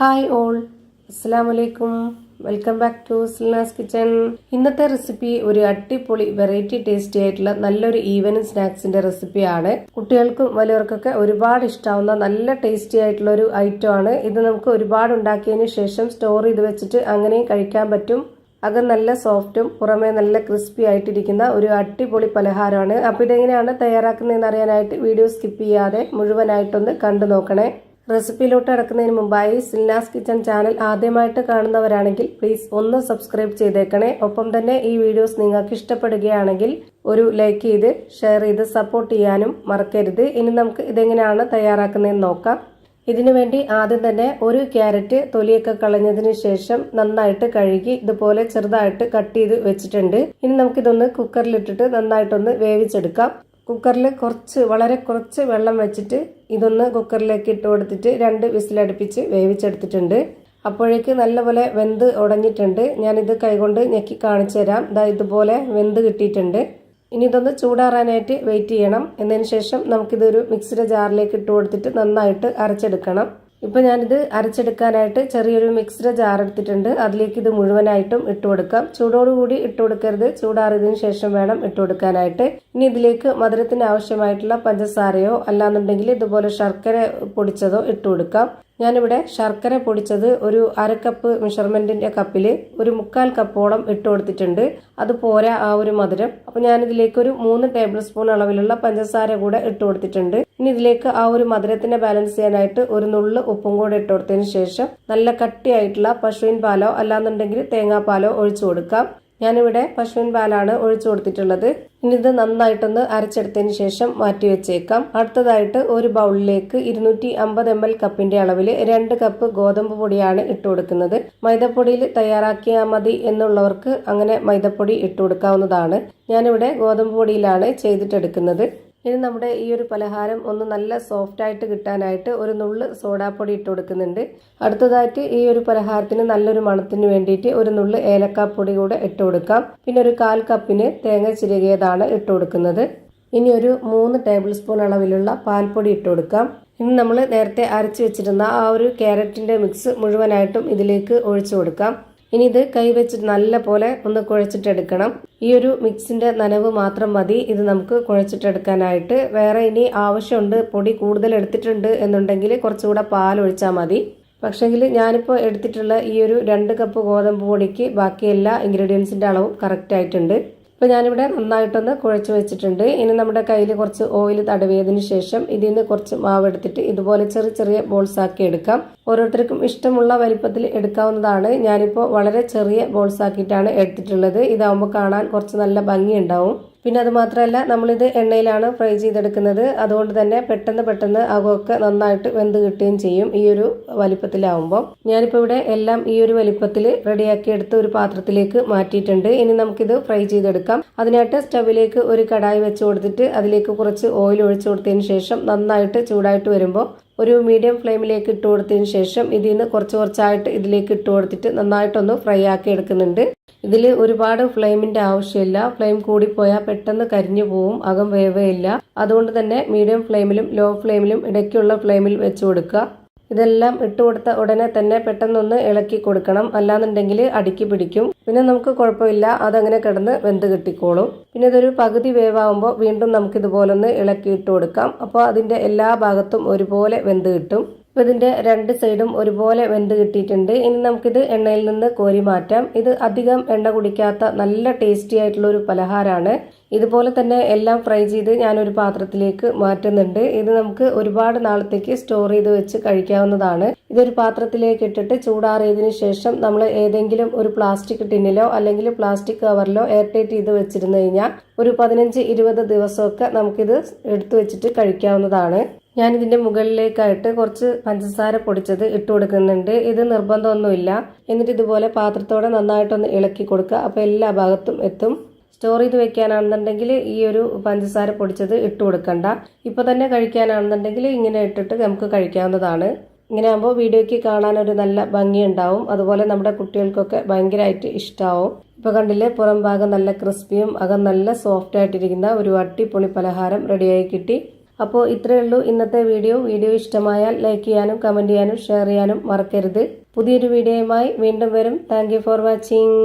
Hi all, അസ്സലാമലൈക്കും. Welcome back to Silnas kitchen. ഇന്നത്തെ recipe ഒരു അടിപൊളി വെറൈറ്റി ടേസ്റ്റി ആയിട്ടുള്ള നല്ലൊരു ഈവനിങ് സ്നാക്സിന്റെ റെസിപ്പിയാണ്. കുട്ടികൾക്കും വലിയവർക്കൊക്കെ ഒരുപാട് ഇഷ്ടാവുന്ന നല്ല ടേസ്റ്റി ആയിട്ടുള്ള ഒരു ഐറ്റം ആണ് ഇത്. നമുക്ക് ഒരുപാട് ഉണ്ടാക്കിയതിന് ശേഷം സ്റ്റോർ ചെയ്ത് വെച്ചിട്ട് അങ്ങനെയും കഴിക്കാൻ പറ്റും. അകം നല്ല സോഫ്റ്റും പുറമെ നല്ല ക്രിസ്പി ആയിട്ടിരിക്കുന്ന ഒരു അടിപൊളി പലഹാരമാണ്. അപ്പോൾ ഇതെങ്ങനെയാണ് തയ്യാറാക്കുന്നതെന്ന് അറിയാനായിട്ട് വീഡിയോ സ്കിപ്പ് ചെയ്യാതെ മുഴുവനായിട്ടൊന്ന് കണ്ടു നോക്കണേ. റെസിപ്പിയിലോട്ട് കിടക്കുന്നതിന് മുമ്പായി സിൽനാസ് കിച്ചൺ ചാനൽ ആദ്യമായിട്ട് കാണുന്നവരാണെങ്കിൽ പ്ലീസ് ഒന്ന് സബ്സ്ക്രൈബ് ചെയ്തേക്കണേ. ഒപ്പം തന്നെ ഈ വീഡിയോസ് നിങ്ങൾക്ക് ഇഷ്ടപ്പെടുകയാണെങ്കിൽ ഒരു ലൈക്ക് ചെയ്ത് ഷെയർ ചെയ്ത് സപ്പോർട്ട് ചെയ്യാനും മറക്കരുത്. ഇനി നമുക്ക് ഇതെങ്ങനെയാണ് തയ്യാറാക്കുന്നതെന്ന് നോക്കാം. ഇതിനു വേണ്ടി ആദ്യം തന്നെ ഒരു ക്യാരറ്റ് തൊലിയൊക്കെ കളഞ്ഞതിന് ശേഷം നന്നായിട്ട് കഴുകി ഇതുപോലെ ചെറുതായിട്ട് കട്ട് ചെയ്ത് വെച്ചിട്ടുണ്ട്. ഇനി നമുക്കിതൊന്ന് കുക്കറിലിട്ടിട്ട് നന്നായിട്ടൊന്ന് വേവിച്ചെടുക്കാം. കുക്കറിൽ വളരെ കുറച്ച് വെള്ളം വെച്ചിട്ട് ഇതൊന്ന് കുക്കറിലേക്ക് ഇട്ട് കൊടുത്തിട്ട് 2 വിസിലടുപ്പിച്ച് വേവിച്ചെടുത്തിട്ടുണ്ട്. അപ്പോഴേക്ക് നല്ലപോലെ വെന്ത് ഉടഞ്ഞിട്ടുണ്ട്. ഞാനിത് കൈകൊണ്ട് ഞെക്കി കാണിച്ചു തരാം. ഇതുപോലെ വെന്ത് കിട്ടിയിട്ടുണ്ട്. ഇനി ഇതൊന്ന് ചൂടാറാനായിട്ട് വെയിറ്റ് ചെയ്യണം. എന്നതിന് ശേഷം നമുക്കിതൊരു മിക്സിയുടെ ജാറിലേക്ക് ഇട്ട് കൊടുത്തിട്ട് നന്നായിട്ട് അരച്ചെടുക്കണം. ഇപ്പം ഞാനിത് അരച്ചെടുക്കാനായിട്ട് ചെറിയൊരു മിക്സിയുടെ ജാർ എടുത്തിട്ടുണ്ട്. അതിലേക്ക് ഇത് മുഴുവനായിട്ടും ഇട്ട് കൊടുക്കാം. ചൂടോടുകൂടി ഇട്ട് കൊടുക്കരുത്, ചൂടാറിയതിനു ശേഷം വേണം ഇട്ട് കൊടുക്കാനായിട്ട്. ഇനി ഇതിലേക്ക് മധുരത്തിന് ആവശ്യമായിട്ടുള്ള പഞ്ചസാരയോ അല്ലാന്നുണ്ടെങ്കിൽ ഇതുപോലെ ശർക്കര പൊടിച്ചതോ ഇട്ട് കൊടുക്കാം. ഞാനിവിടെ ശർക്കര പൊടിച്ചത് ഒരു 1/2 കപ്പ് മെഷർമെന്റിന്റെ കപ്പിൽ ഒരു 1/4 കപ്പോളം ഇട്ട് കൊടുത്തിട്ടുണ്ട്. അത് പോരാ ആ ഒരു മധുരം. അപ്പോൾ ഞാനിതിലേക്ക് ഒരു 3 ടേബിൾ സ്പൂൺ അളവിലുള്ള പഞ്ചസാര കൂടെ ഇട്ട് കൊടുത്തിട്ടുണ്ട്. ഇനി ഇതിലേക്ക് ആ ഒരു മധുരത്തിനെ ബാലൻസ് ചെയ്യാനായിട്ട് ഒരു നുള്ള് ഉപ്പും കൂടെ ഇട്ട് കൊടുത്തതിന് ശേഷം നല്ല കട്ടിയായിട്ടുള്ള പശുവിൻ പാലോ അല്ലാന്നുണ്ടെങ്കിൽ തേങ്ങാപ്പാലോ ഒഴിച്ചു കൊടുക്കാം. ഞാനിവിടെ പശുവിൻ പാലാണ് ഒഴിച്ചു കൊടുത്തിട്ടുള്ളത്. ഇനി ഇത് നന്നായിട്ടൊന്ന് അരച്ചെടുത്തതിന് ശേഷം മാറ്റി വെച്ചേക്കാം. അടുത്തതായിട്ട് ഒരു ബൗളിലേക്ക് 250 ml കപ്പിന്റെ അളവിൽ 2 കപ്പ് ഗോതമ്പ് പൊടിയാണ് ഇട്ട് കൊടുക്കുന്നത്. മൈദപ്പൊടിയിൽ തയ്യാറാക്കിയാൽ മതി എന്നുള്ളവർക്ക് അങ്ങനെ മൈദപ്പൊടി ഇട്ട് കൊടുക്കാവുന്നതാണ്. ഞാനിവിടെ ഗോതമ്പ് പൊടിയിലാണ് ചെയ്തിട്ടെടുക്കുന്നത്. ഇനി നമ്മുടെ ഈ ഒരു പലഹാരം ഒന്ന് നല്ല സോഫ്റ്റ് ആയിട്ട് കിട്ടാനായിട്ട് ഒരു നുള്ള് സോഡാപ്പൊടി ഇട്ട് കൊടുക്കുന്നുണ്ട്. അടുത്തതായിട്ട് ഈ ഒരു പലഹാരത്തിന് നല്ലൊരു മണത്തിന് വേണ്ടിയിട്ട് ഒരു നുള്ള് ഏലക്കാപ്പൊടി കൂടെ ഇട്ട് കൊടുക്കാം. പിന്നെ ഒരു 1/4 കപ്പിന് തേങ്ങ ചിരകിയതാണ് ഇട്ട് കൊടുക്കുന്നത്. ഇനി ഒരു 3 ടേബിൾ സ്പൂൺ അളവിലുള്ള പാൽപ്പൊടി ഇട്ട് കൊടുക്കാം. ഇനി നമ്മൾ നേരത്തെ അരച്ചു വെച്ചിരുന്ന ആ ഒരു ക്യാരറ്റിന്റെ മിക്സ് മുഴുവനായിട്ടും ഇതിലേക്ക് ഒഴിച്ചു കൊടുക്കാം. ഇനി ഇത് കൈവച്ചിട്ട് നല്ല പോലെ ഒന്ന് കുഴച്ചിട്ടെടുക്കണം. ഈ ഒരു മിക്സിന്റെ നനവ് മാത്രം മതി ഇത് നമുക്ക് കുഴച്ചിട്ടെടുക്കാനായിട്ട്. വേറെ ഇനി ആവശ്യമുണ്ട്, പൊടി കൂടുതൽ എടുത്തിട്ടുണ്ട് എന്നുണ്ടെങ്കിൽ കുറച്ചുകൂടെ പാൽ ഒഴിച്ചാൽ മതി. പക്ഷെങ്കിൽ ഞാനിപ്പോൾ എടുത്തിട്ടുള്ള ഈ ഒരു 2 കപ്പ് ഗോതമ്പ് പൊടിക്ക് ബാക്കി എല്ലാ ഇൻഗ്രീഡിയൻസിന്റെ അളവും കറക്റ്റ് ആയിട്ടുണ്ട്. ഇപ്പോൾ ഞാനിവിടെ നന്നായിട്ടൊന്ന് കുഴച്ച് വെച്ചിട്ടുണ്ട്. ഇനി നമ്മുടെ കയ്യിൽ കുറച്ച് ഓയിൽ തടവിയതിന് ശേഷം ഇതിൽ നിന്ന് കുറച്ച് മാവ് എടുത്തിട്ട് ഇതുപോലെ ചെറിയ ബോൾസ് ആക്കി എടുക്കാം. ഓരോരുത്തർക്കും ഇഷ്ടമുള്ള വലിപ്പത്തിൽ എടുക്കാവുന്നതാണ്. ഞാനിപ്പോൾ വളരെ ചെറിയ ബോൾസ് ആക്കിയിട്ടാണ് എടുത്തിട്ടുള്ളത്. ഇതാവുമ്പോൾ കാണാൻ കുറച്ച് നല്ല ഭംഗിയുണ്ടാവും. പിന്നെ അത് മാത്രമല്ല നമ്മളിത് എണ്ണയിലാണ് ഫ്രൈ ചെയ്തെടുക്കുന്നത്. അതുകൊണ്ട് തന്നെ പെട്ടെന്ന് അകമൊക്കെ നന്നായിട്ട് വെന്ത് കിട്ടുകയും ചെയ്യും ഈ ഒരു വലിപ്പത്തിലാവുമ്പോൾ. ഞാനിപ്പോൾ ഇവിടെ എല്ലാം ഈ ഒരു വലിപ്പത്തിൽ റെഡിയാക്കി എടുത്ത് ഒരു പാത്രത്തിലേക്ക് മാറ്റിയിട്ടുണ്ട്. ഇനി നമുക്കിത് ഫ്രൈ ചെയ്തെടുക്കാം. അതിനായിട്ട് സ്റ്റവിലേക്ക് ഒരു കടായി വെച്ച് കൊടുത്തിട്ട് അതിലേക്ക് കുറച്ച് ഓയിൽ ഒഴിച്ചു കൊടുത്തതിന് ശേഷം നന്നായിട്ട് ചൂടായിട്ട് വരുമ്പോൾ ഒരു മീഡിയം ഫ്ലെയിമിലേക്ക് ഇട്ട് കൊടുത്തതിന് ശേഷം ഇതിൽ നിന്ന് കുറച്ചായിട്ട് ഇതിലേക്ക് ഇട്ട് കൊടുത്തിട്ട് നന്നായിട്ടൊന്ന് ഫ്രൈ ആക്കി എടുക്കുന്നുണ്ട്. ഇതിൽ ഒരുപാട് ഫ്ലെയിമിന്റെ ആവശ്യമില്ല. ഫ്ലെയിം കൂടിപ്പോയാൽ പെട്ടെന്ന് കരിഞ്ഞു പോവും, അകം വേവേയില്ല. അതുകൊണ്ട് തന്നെ മീഡിയം ഫ്ലെയിമിലും ലോ ഫ്ലെയിമിലും ഇടയ്ക്കുള്ള ഫ്ലെയിമിൽ വെച്ച് കൊടുക്കുക. ഇതെല്ലാം ഇട്ട് കൊടുത്ത ഉടനെ തന്നെ പെട്ടെന്നൊന്ന് ഇളക്കി കൊടുക്കണം, അല്ലാന്നുണ്ടെങ്കിൽ അടിക്ക് പിടിക്കും. പിന്നെ നമുക്ക് കുഴപ്പമില്ല, അതങ്ങനെ കിടന്ന് വെന്ത് കിട്ടിക്കോളും. പിന്നെ ഇതൊരു പകുതി വേവാകുമ്പോൾ വീണ്ടും നമുക്കിതുപോലെ ഒന്ന് ഇളക്കി ഇട്ട് കൊടുക്കാം. അപ്പോൾ അതിന്റെ എല്ലാ ഭാഗത്തും ഒരുപോലെ വെന്ത് കിട്ടും. അപ്പോൾ ഇതിന്റെ 2 സൈഡും ഒരുപോലെ വെന്ത് കിട്ടിയിട്ടുണ്ട്. ഇനി നമുക്കിത് എണ്ണയിൽ നിന്ന് കോരി മാറ്റാം. ഇത് അധികം എണ്ണ കുടിക്കാത്ത നല്ല ടേസ്റ്റി ആയിട്ടുള്ള ഒരു പലഹാരമാണ്. ഇതുപോലെ തന്നെ എല്ലാം ഫ്രൈ ചെയ്ത് ഞാനൊരു പാത്രത്തിലേക്ക് മാറ്റുന്നുണ്ട്. ഇത് നമുക്ക് ഒരുപാട് നാളത്തേക്ക് സ്റ്റോർ ചെയ്ത് വെച്ച് കഴിക്കാവുന്നതാണ്. ഇതൊരു പാത്രത്തിലേക്ക് ഇട്ടിട്ട് ചൂടാറിയതിന് ശേഷം നമ്മൾ ഏതെങ്കിലും ഒരു പ്ലാസ്റ്റിക് ടിന്നിലോ അല്ലെങ്കിൽ പ്ലാസ്റ്റിക് കവറിലോ എയർ ടൈറ്റ് ചെയ്ത് വെച്ചിരുന്നു കഴിഞ്ഞാൽ ഒരു 15-20 ദിവസമൊക്കെ നമുക്കിത് എടുത്തു വെച്ചിട്ട് കഴിക്കാവുന്നതാണ്. ഞാനിതിന്റെ മുകളിലേക്കായിട്ട് കുറച്ച് പഞ്ചസാര പൊടിച്ചത് ഇട്ട് കൊടുക്കുന്നുണ്ട്. ഇത് നിർബന്ധമൊന്നുമില്ല. എന്നിട്ട് ഇതുപോലെ പാത്രത്തോടെ നന്നായിട്ടൊന്ന് ഇളക്കി കൊടുക്കുക. അപ്പോൾ എല്ലാ ഭാഗത്തും എത്തും. സ്റ്റോർ ചെയ്ത് വെക്കാനാണെന്നുണ്ടെങ്കിൽ ഈ ഒരു പഞ്ചസാര പൊടിച്ചത് ഇട്ട് കൊടുക്കണ്ട. ഇപ്പോൾ തന്നെ കഴിക്കാനാണെന്നുണ്ടെങ്കിൽ ഇങ്ങനെ ഇട്ടിട്ട് നമുക്ക് കഴിക്കാവുന്നതാണ്. ഇങ്ങനെ ആകുമ്പോൾ വീഡിയോയ്ക്ക് കാണാൻ ഒരു നല്ല ഭംഗിയുണ്ടാവും. അതുപോലെ നമ്മുടെ കുട്ടികൾക്കൊക്കെ ഭയങ്കരമായിട്ട് ഇഷ്ടമാവും. ഇപ്പോൾ കണ്ടില്ലേ, പുറം ഭാഗം നല്ല ക്രിസ്പിയും അകം നല്ല സോഫ്റ്റ് ആയിട്ടിരിക്കുന്ന ഒരു അടിപൊളി പലഹാരം റെഡിയായി കിട്ടി. അപ്പോൾ ഇത്രയേ ഉള്ളൂ ഇന്നത്തെ വീഡിയോ ഇഷ്ടമായാൽ ലൈക്ക് ചെയ്യാനും കമന്റ് ചെയ്യാനും ഷെയർ ചെയ്യാനും മറക്കരുത്. പുതിയൊരു വീഡിയോയുമായി വീണ്ടും വരും. Thank you for watching.